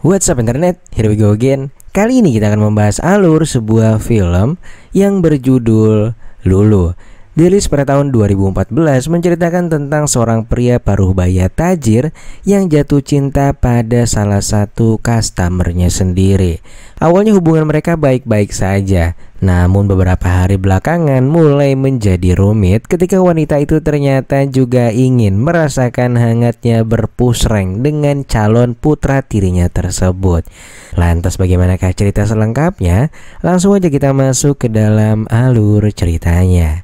What's up internet, here we go again. Kali ini kita akan membahas alur sebuah film yang berjudul Lulu. Dirilis pada tahun 2014, menceritakan tentang seorang pria paruhbaya tajir yang jatuh cinta pada salah satu customernya sendiri. Awalnya hubungan mereka baik-baik saja, namun beberapa hari belakangan mulai menjadi rumit ketika wanita itu ternyata juga ingin merasakan hangatnya berpusreng dengan calon putra tirinya tersebut. Lantas bagaimanakah cerita selengkapnya? Langsung aja kita masuk ke dalam alur ceritanya.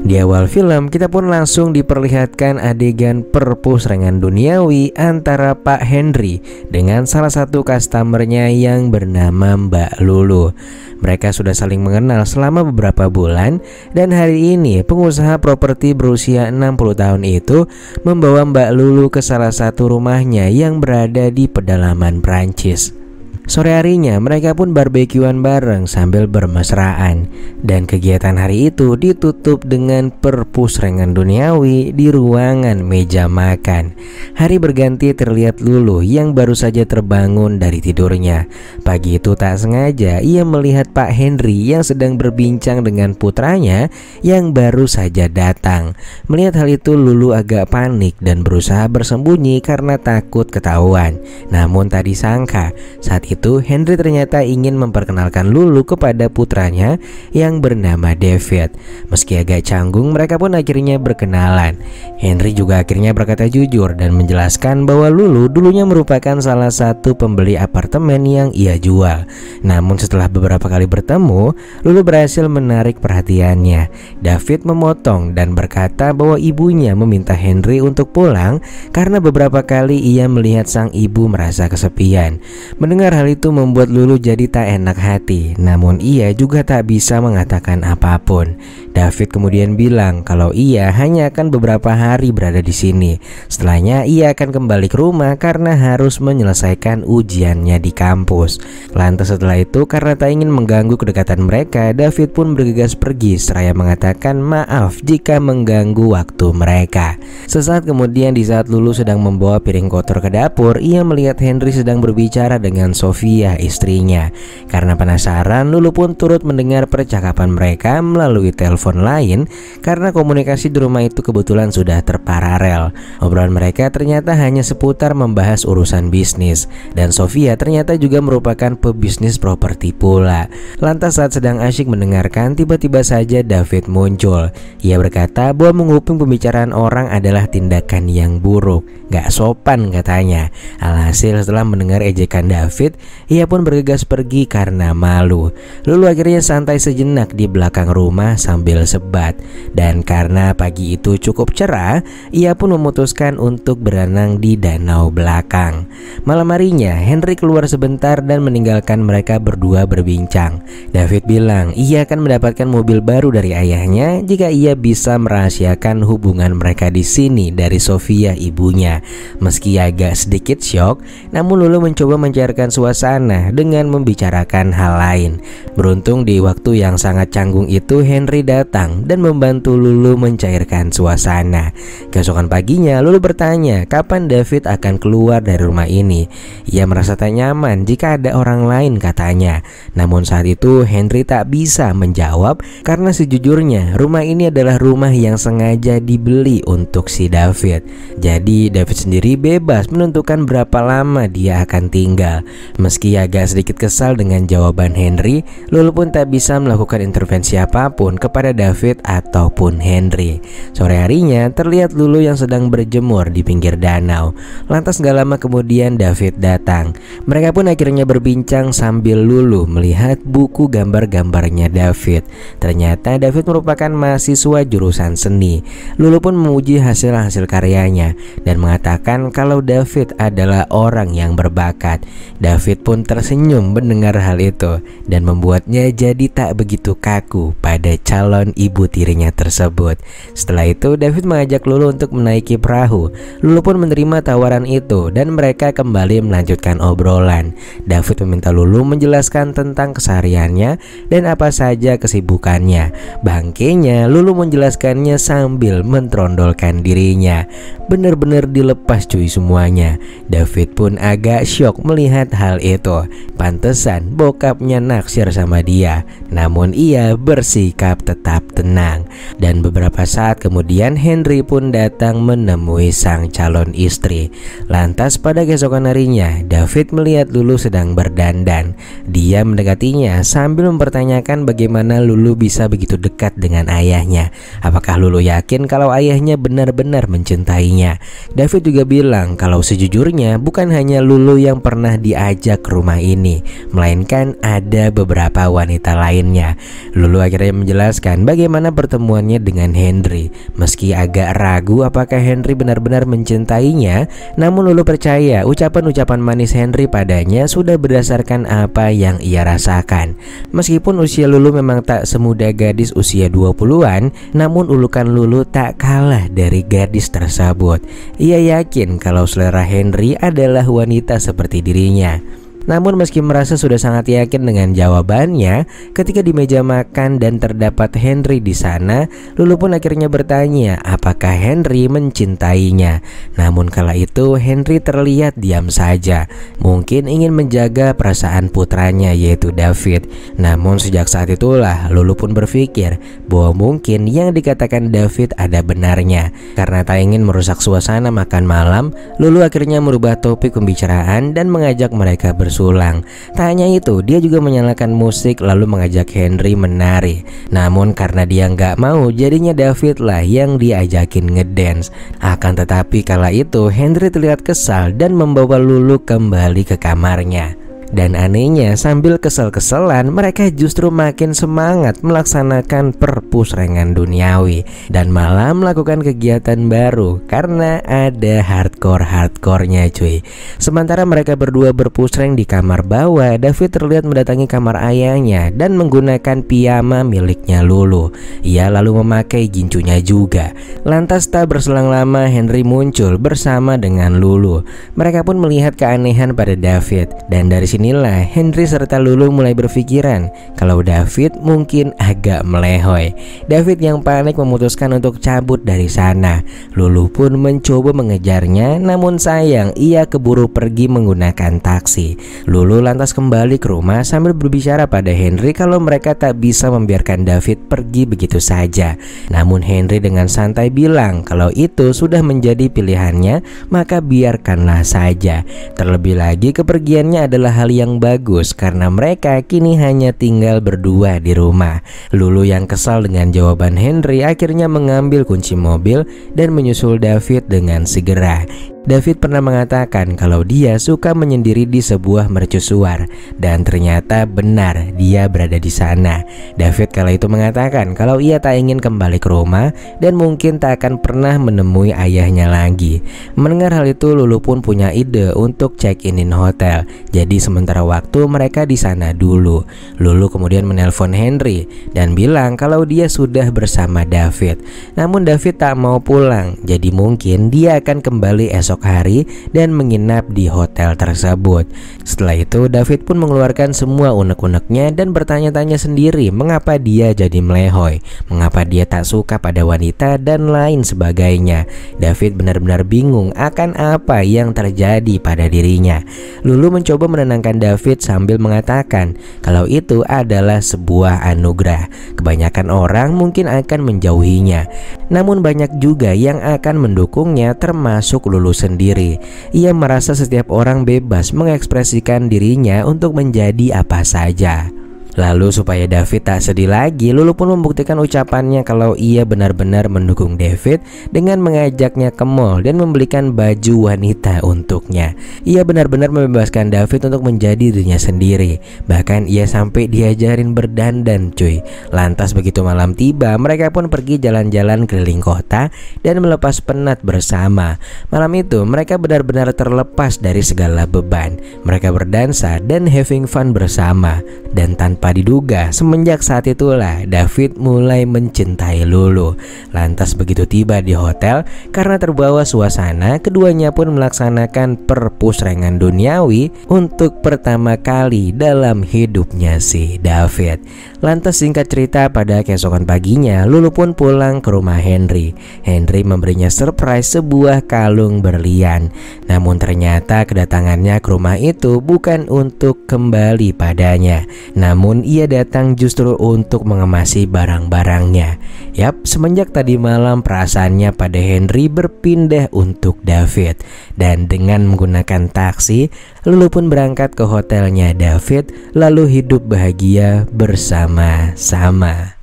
Di awal film kita pun langsung diperlihatkan adegan perpusrengan duniawi antara Pak Henry dengan salah satu customernya yang bernama Mbak Lulu. Mereka sudah saling mengenal selama beberapa bulan, dan hari ini pengusaha properti berusia 60 tahun itu membawa Mbak Lulu ke salah satu rumahnya yang berada di pedalaman Prancis. Sore harinya mereka pun barbekyuan bareng sambil bermesraan, dan kegiatan hari itu ditutup dengan perpusrengan duniawi di ruangan meja makan. Hari berganti terlihat Lulu yang baru saja terbangun dari tidurnya. Pagi itu tak sengaja ia melihat Pak Henry yang sedang berbincang dengan putranya yang baru saja datang. Melihat hal itu Lulu agak panik dan berusaha bersembunyi karena takut ketahuan. Namun tak disangka saat itu Henry ternyata ingin memperkenalkan Lulu kepada putranya yang bernama David. Meski agak canggung, mereka pun akhirnya berkenalan. Henry juga akhirnya berkata jujur dan menjelaskan bahwa Lulu dulunya merupakan salah satu pembeli apartemen yang ia jual. Namun setelah beberapa kali bertemu, Lulu berhasil menarik perhatiannya. David memotong dan berkata bahwa ibunya meminta Henry untuk pulang karena beberapa kali ia melihat sang ibu merasa kesepian. Mendengar hal itu membuat Lulu jadi tak enak hati, namun ia juga tak bisa mengatakan apapun. David kemudian bilang kalau ia hanya akan beberapa hari berada di sini. Setelahnya ia akan kembali ke rumah karena harus menyelesaikan ujiannya di kampus. Lantas setelah itu, karena tak ingin mengganggu kedekatan mereka, David pun bergegas pergi seraya mengatakan maaf jika mengganggu waktu mereka. Sesaat kemudian, di saat Lulu sedang membawa piring kotor ke dapur, ia melihat Henry sedang berbicara dengan Sofia, istrinya. Karena penasaran, Lulu pun turut mendengar percakapan mereka melalui telepon lain karena komunikasi di rumah itu kebetulan sudah terparalel. Obrolan mereka ternyata hanya seputar membahas urusan bisnis, dan Sofia ternyata juga merupakan pebisnis properti pula. Lantas saat sedang asyik mendengarkan, tiba-tiba saja David muncul. Ia berkata bahwa menguping pembicaraan orang adalah tindakan yang buruk, gak sopan katanya. Alhasil setelah mendengar ejekan David, ia pun bergegas pergi karena malu. Lulu akhirnya santai sejenak di belakang rumah sambil sebat. Dan karena pagi itu cukup cerah, ia pun memutuskan untuk berenang di danau belakang. Malam harinya Henry keluar sebentar dan meninggalkan mereka berdua berbincang. David bilang ia akan mendapatkan mobil baru dari ayahnya jika ia bisa merahasiakan hubungan mereka di sini dari Sofia ibunya. Meski agak sedikit syok, namun Lulu mencoba mencairkan suasana dengan membicarakan hal lain. Beruntung di waktu yang sangat canggung itu Henry datang dan membantu Lulu mencairkan suasana. Keesokan paginya Lulu bertanya kapan David akan keluar dari rumah ini. Ia merasa tak nyaman jika ada orang lain katanya. Namun saat itu Henry tak bisa menjawab karena sejujurnya rumah ini adalah rumah yang sengaja dibeli untuk si David. Jadi David sendiri bebas menentukan berapa lama dia akan tinggal. Meski agak sedikit kesal dengan jawaban Henry, Lulu pun tak bisa melakukan intervensi apapun kepada David ataupun Henry. Sore harinya terlihat Lulu yang sedang berjemur di pinggir danau. Lantas gak lama kemudian David datang. Mereka pun akhirnya berbincang sambil Lulu melihat buku gambar-gambarnya David. Ternyata David merupakan mahasiswa jurusan seni. Lulu pun memuji hasil-hasil karyanya dan mengatakan kalau David adalah orang yang berbakat. David David pun tersenyum mendengar hal itu dan membuatnya jadi tak begitu kaku pada calon ibu tirinya tersebut. Setelah itu David mengajak Lulu untuk menaiki perahu. Lulu pun menerima tawaran itu dan mereka kembali melanjutkan obrolan. David meminta Lulu menjelaskan tentang kesehariannya dan apa saja kesibukannya. Bangkainya Lulu menjelaskannya sambil mentrondolkan dirinya. Benar-benar dilepas cuy semuanya. David pun agak syok melihat hal itu. Pantesan bokapnya naksir sama dia. Namun ia bersikap tetap tenang. Dan beberapa saat kemudian Henry pun datang menemui sang calon istri. Lantas pada keesokan harinya David melihat Lulu sedang berdandan. Dia mendekatinya sambil mempertanyakan bagaimana Lulu bisa begitu dekat dengan ayahnya. Apakah Lulu yakin kalau ayahnya benar-benar mencintainya? David juga bilang kalau sejujurnya bukan hanya Lulu yang pernah diajak ke rumah ini, melainkan ada beberapa wanita lainnya. Lulu akhirnya menjelaskan bagaimana pertemuannya dengan Henry. Meski agak ragu apakah Henry benar-benar mencintainya, namun Lulu percaya ucapan-ucapan manis Henry padanya sudah berdasarkan apa yang ia rasakan. Meskipun usia Lulu memang tak semuda gadis usia 20-an, namun ulukan Lulu tak kalah dari gadis tersebut. Ia yakin kalau selera Henry adalah wanita seperti dirinya. Namun meski merasa sudah sangat yakin dengan jawabannya, ketika di meja makan dan terdapat Henry di sana, Lulu pun akhirnya bertanya apakah Henry mencintainya. Namun kala itu Henry terlihat diam saja, mungkin ingin menjaga perasaan putranya yaitu David. Namun sejak saat itulah Lulu pun berpikir bahwa mungkin yang dikatakan David ada benarnya. Karena tak ingin merusak suasana makan malam, Lulu akhirnya merubah topik pembicaraan dan mengajak mereka bersulang. Tak hanya itu, dia juga menyalakan musik lalu mengajak Henry menari. Namun karena dia nggak mau, jadinya David lah yang diajakin ngedance. Akan tetapi kala itu Henry terlihat kesal dan membawa Lulu kembali ke kamarnya. Dan anehnya sambil kesel-keselan mereka justru makin semangat melaksanakan perpusrengan duniawi dan malah melakukan kegiatan baru karena ada hardcore-hardcorenya cuy. Sementara mereka berdua berpusreng di kamar bawah, David terlihat mendatangi kamar ayahnya dan menggunakan piyama miliknya Lulu. Ia lalu memakai gincunya juga. Lantas tak berselang lama Henry muncul bersama dengan Lulu. Mereka pun melihat keanehan pada David dan dari sini inilah Henry serta Lulu mulai berpikiran kalau David mungkin agak melehoy. David yang panik memutuskan untuk cabut dari sana. Lulu pun mencoba mengejarnya, namun sayang ia keburu pergi menggunakan taksi. Lulu lantas kembali ke rumah sambil berbicara pada Henry kalau mereka tak bisa membiarkan David pergi begitu saja. Namun Henry dengan santai bilang kalau itu sudah menjadi pilihannya, maka biarkanlah saja. Terlebih lagi kepergiannya adalah hal yang bagus karena mereka kini hanya tinggal berdua di rumah. Lulu yang kesal dengan jawaban Henry akhirnya mengambil kunci mobil dan menyusul David dengan segera. David pernah mengatakan kalau dia suka menyendiri di sebuah mercusuar dan ternyata benar dia berada di sana. David kala itu mengatakan kalau ia tak ingin kembali ke rumah dan mungkin tak akan pernah menemui ayahnya lagi. Mendengar hal itu Lulu pun punya ide untuk check-in hotel. Jadi sementara waktu mereka di sana dulu. Lulu kemudian menelpon Henry dan bilang kalau dia sudah bersama David. Namun David tak mau pulang. Jadi mungkin dia akan kembali esok hari dan menginap di hotel tersebut. Setelah itu David pun mengeluarkan semua unek-uneknya dan bertanya-tanya sendiri mengapa dia jadi melehoy, mengapa dia tak suka pada wanita dan lain sebagainya. David benar-benar bingung akan apa yang terjadi pada dirinya. Lulu mencoba menenangkan David sambil mengatakan kalau itu adalah sebuah anugerah. Kebanyakan orang mungkin akan menjauhinya, namun banyak juga yang akan mendukungnya termasuk Lulu sendiri. Ia merasa setiap orang bebas mengekspresikan dirinya untuk menjadi apa saja. Lalu supaya David tak sedih lagi, Lulu pun membuktikan ucapannya kalau ia benar-benar mendukung David dengan mengajaknya ke mall dan membelikan baju wanita untuknya. Ia benar-benar membebaskan David untuk menjadi dirinya sendiri. Bahkan ia sampai diajarin berdandan cuy. Lantas begitu malam tiba, mereka pun pergi jalan-jalan keliling kota dan melepas penat bersama. Malam itu mereka benar-benar terlepas dari segala beban. Mereka berdansa dan having fun bersama. Dan tanpa diduga, semenjak saat itulah David mulai mencintai Lulu. Lantas begitu tiba di hotel, karena terbawa suasana, keduanya pun melaksanakan perpusrengan duniawi untuk pertama kali dalam hidupnya si David. Lantas singkat cerita, pada keesokan paginya Lulu pun pulang ke rumah Henry. Henry memberinya surprise sebuah kalung berlian. Namun ternyata kedatangannya ke rumah itu bukan untuk kembali padanya, namun ia datang justru untuk mengemasi barang-barangnya. Yap, semenjak tadi malam perasaannya pada Henry berpindah untuk David. Dan dengan menggunakan taksi, Lulu pun berangkat ke hotelnya David, lalu hidup bahagia bersama-sama.